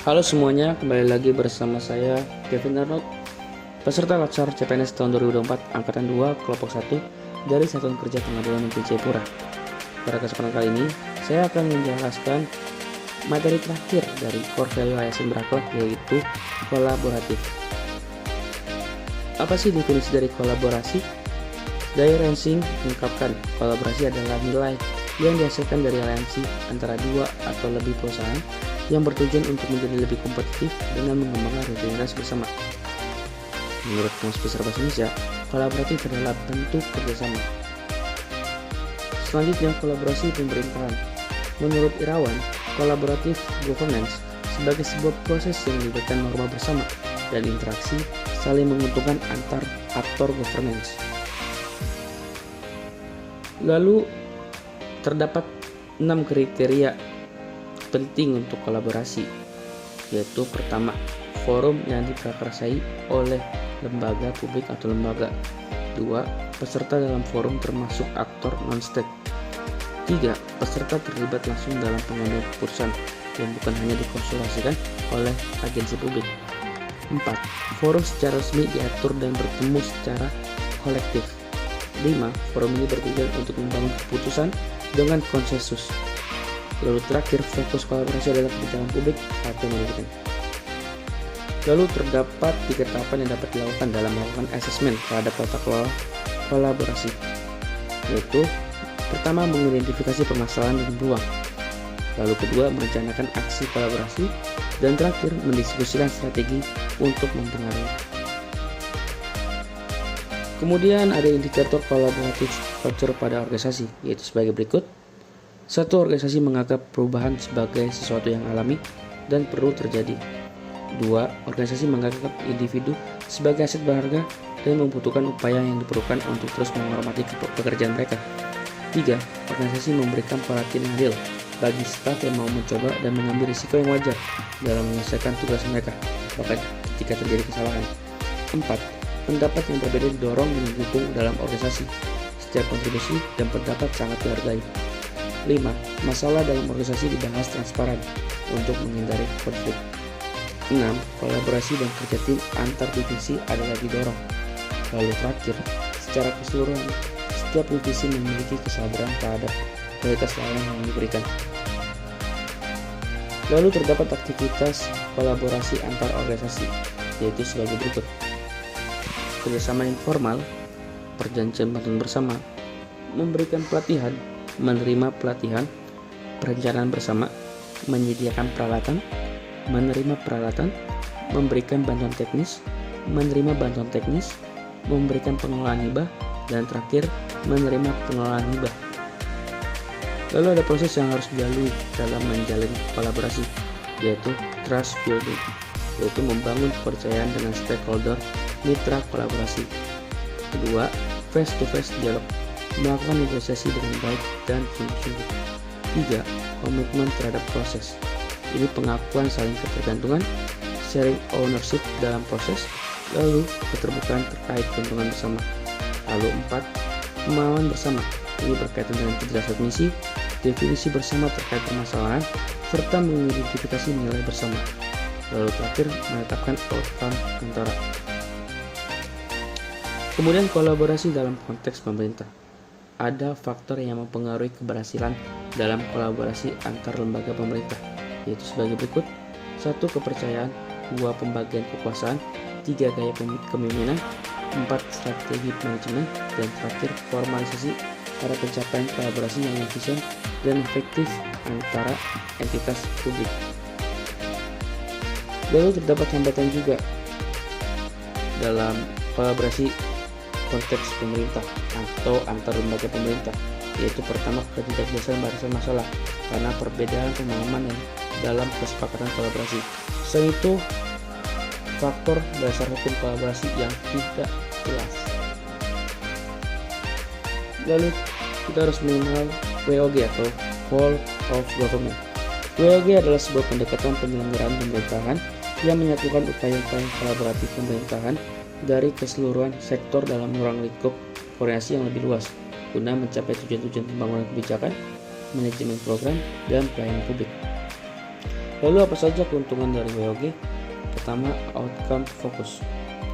Halo semuanya, kembali lagi bersama saya Kevin Arnold, peserta Latsar CPNS tahun 2024 Angkatan 2 Kelompok 1 dari Satuan Kerja Pengadilan Negeri Jayapura. Pada kesempatan kali ini, saya akan menjelaskan materi terakhir dari core value ASN berakhlak, yaitu kolaboratif. Apa sih definisi dari kolaborasi? Dari Rensing mengungkapkan kolaborasi adalah nilai yang dihasilkan dari aliansi antara dua atau lebih perusahaan yang bertujuan untuk menjadi lebih kompetitif dengan mengembangkan rutinitas bersama. Menurut Kamus Besar Bahasa Indonesia, kolaboratif adalah bentuk kerjasama. Selanjutnya, kolaborasi pemerintahan. Menurut Irawan, kolaboratif governance sebagai sebuah proses yang melibatkan norma bersama dan interaksi saling menguntungkan antar aktor governance. Lalu, terdapat 6 kriteria penting untuk kolaborasi, yaitu pertama, forum yang diprakarsai oleh lembaga publik atau lembaga. 2. Peserta dalam forum termasuk aktor non-state. 3. Peserta terlibat langsung dalam pengambilan keputusan yang bukan hanya dikonsultasikan oleh agensi publik. 4. Forum secara resmi diatur dan bertemu secara kolektif. 5. Forum ini bertujuan untuk membangun keputusan dengan konsensus. Lalu terakhir, fokus kolaborasi adalah kebijakan publik atau manajemen. Lalu terdapat 3 tahapan yang dapat dilakukan dalam melakukan asesmen terhadap tata kelola kolaborasi, yaitu pertama, mengidentifikasi permasalahan dan peluang. Lalu kedua, merencanakan aksi kolaborasi, dan terakhir, mendiskusikan strategi untuk mempengaruhi. Kemudian ada indikator kolaboratif culture pada organisasi, yaitu sebagai berikut. 1. Organisasi menganggap perubahan sebagai sesuatu yang alami dan perlu terjadi. 2. Organisasi menganggap individu sebagai aset berharga dan membutuhkan upaya yang diperlukan untuk terus menghormati pekerjaan mereka. 3. Organisasi memberikan perhatian yang adil bagi staf yang mau mencoba dan mengambil risiko yang wajar dalam menyelesaikan tugas mereka, bahkan ketika terjadi kesalahan. 4. Pendapat yang berbeda didorong dan didukung dalam organisasi. Setiap kontribusi dan pendapat sangat dihargai. 5. Masalah dalam organisasi dibahas transparan untuk menghindari konflik. 6. Kolaborasi dan kerja tim antar divisi adalah didorong. Lalu terakhir, secara keseluruhan, setiap divisi memiliki kesadaran terhadap kualitas layanan yang diberikan. Lalu terdapat aktivitas kolaborasi antar organisasi, yaitu sebagai berikut. Kerjasama informal, perjanjian bantuan bersama, memberikan pelatihan, menerima pelatihan, perencanaan bersama, menyediakan peralatan, menerima peralatan, memberikan bantuan teknis, menerima bantuan teknis, memberikan pengelolaan hibah, dan terakhir, menerima pengelolaan hibah. Lalu ada proses yang harus dilalui dalam menjalin kolaborasi, yaitu trust building, yaitu membangun kepercayaan dengan stakeholder mitra kolaborasi. Kedua, face-to-face dialog, melakukan negosiasi dengan baik dan sungguh-sungguh. 3. Komitmen terhadap proses. Ini pengakuan saling ketergantungan, sharing ownership dalam proses, lalu keterbukaan terkait keuntungan bersama. Lalu 4. Pemahaman bersama. Ini berkaitan dengan kejelasan misi, definisi bersama terkait permasalahan, serta mengidentifikasi nilai bersama. Lalu terakhir, menetapkan outcome antara. Kemudian kolaborasi dalam konteks pemerintah. Ada faktor yang mempengaruhi keberhasilan dalam kolaborasi antar lembaga pemerintah, yaitu sebagai berikut. 1. Kepercayaan. 2. Pembagian kekuasaan. 3. Gaya kepemimpinan. 4. Strategi manajemen. Dan terakhir, formalisasi pada pencapaian kolaborasi yang efisien dan efektif antara entitas publik. Lalu terdapat hambatan juga dalam kolaborasi konteks pemerintah atau antar lembaga pemerintah, yaitu pertama, ketidakjelasan batasan masalah karena perbedaan pemahaman yang dalam kesepakatan kolaborasi. Selain itu, faktor dasar hukum kolaborasi yang tidak jelas. Lalu kita harus mengenal WOG atau Whole of Government. WOG adalah sebuah pendekatan penyelenggaraan pemerintahan yang menyatukan upaya-upaya kolaboratif pemerintahan dari keseluruhan sektor dalam ruang lingkup koordinasi yang lebih luas guna mencapai tujuan-tujuan pembangunan kebijakan, manajemen program, dan pelayanan publik. Lalu apa saja keuntungan dari WOG? Pertama, outcome focus.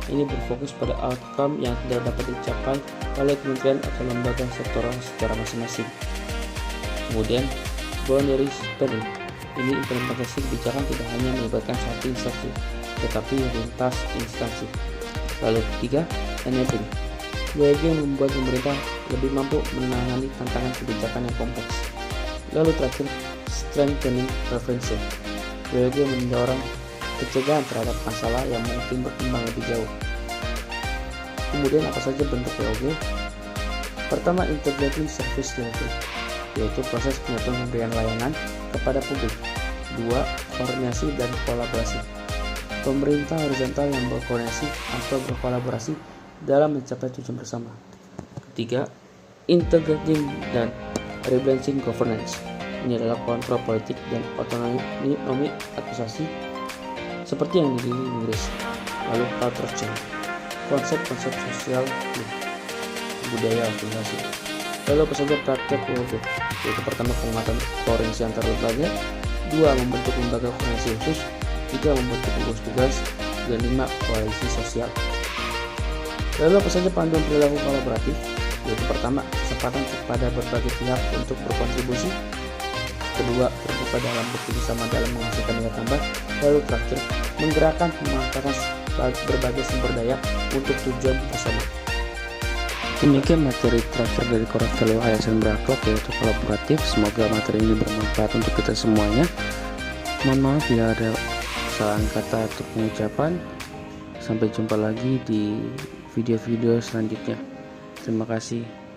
Ini berfokus pada outcome yang tidak dapat dicapai oleh kementerian atau lembaga sektoral secara masing-masing. Kemudian, boundary spanning. Ini implementasi kebijakan tidak hanya melibatkan satu instansi, tetapi lintas instansi. Lalu ketiga, enabling. WOG membuat pemerintah lebih mampu menangani tantangan kebijakan yang kompleks. Lalu terakhir, strengthening prevention. WOG mendorong pencegahan terhadap masalah yang mungkin berkembang lebih jauh. Kemudian apa saja bentuk WOG? Pertama, integrating service delivery, yaitu proses penyatuan pemberian layanan kepada publik. Dua, koordinasi dan kolaborasi. Pemerintah horizontal yang berkoordinasi atau berkolaborasi dalam mencapai tujuan bersama. Ketiga, integrating dan rebalancing governance. Ini adalah kontrol politik dan otonomi administrasi seperti yang di Inggris. Lalu culture change, konsep-konsep sosial budaya organisasi. Lalu apa saja praktek WOG? Yaitu pertama, penguatan koordinasi antar lembaga. Dua, membentuk lembaga koordinasi khusus. Tiga, membentuk gugus tugas. Dan lima, koalisi sosial. Lalu apa saja panduan perilaku kolaboratif? Yaitu pertama, kesempatan kepada berbagai pihak untuk berkontribusi. Kedua, terbuka dalam bekerja sama dalam menghasilkan nilai tambah. Lalu terakhir, menggerakkan memanfaatkan berbagai sumber daya untuk tujuan bersama. Demikian materi terakhir dari Core Value Yayasan Berakhlak, yaitu kolaboratif. Semoga materi ini bermanfaat untuk kita semuanya. Mohon maaf bila ada kesalahan kata atau pengucapan. Sampai jumpa lagi di video-video selanjutnya. Terima kasih.